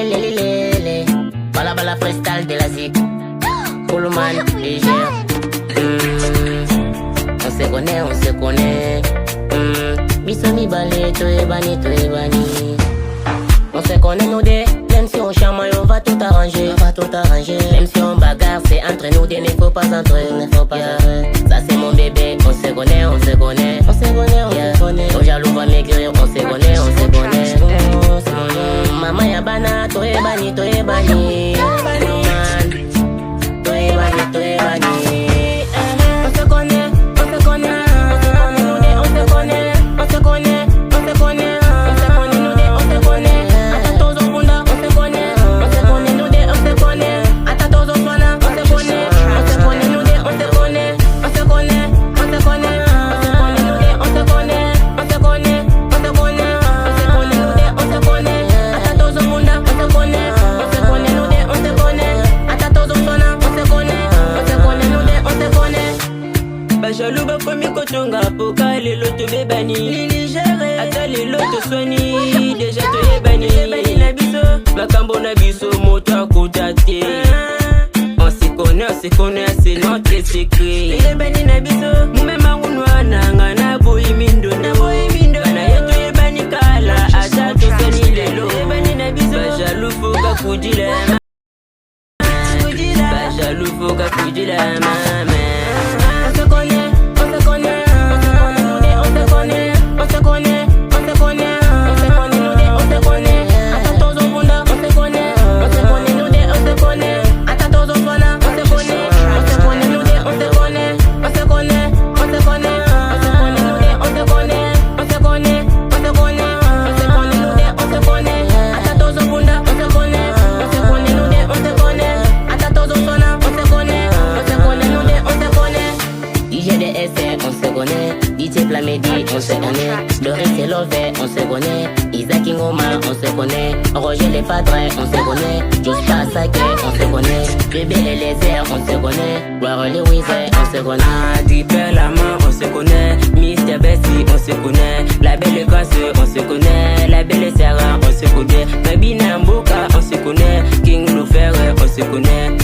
lélé. Bala freestyle de la zik. Coolman, légère. On se connaît. Bisoni balé, toi et bani. On se connaît nous deux. Même si on chamaille, on va tout arranger. Même si on bagarre, c'est entre nous deux, ne faut pas entrer. Ça c'est mon bébé, on se connaît. Au jaloux va m'écrire, on se connaît. Maman yabana, toi et bani. Toi et bani. Jaloux ba komi kotonga poka lelo to bebani Lili géré ata lelo to soigni déjà to yebani na biso makambo na biso moto akota te on se connaît c'est notre secret yebani na biso mumema unwa nanga na boyi mindo na yeto yebani kala ata to soigni lelo yebani na biso ba jaloux foka kudila mama on se connaît, DJ Plamedi, on se connaît, Doris et Lové, on se connaît, Isaac Ingoma, on se connaît, Roger les Padres, on se connaît, Joshua Sake, on se connaît, Bébé Eliezer, on se connaît, Gloire Lewis, on se connaît, Dipper la main, on se connaît, Mr. Bessie, on se connaît, La Belle Casse, on se connaît, La Belle Sarah, on se connaît, Mabina Mboka, on se connaît, King Loufer, on se connaît.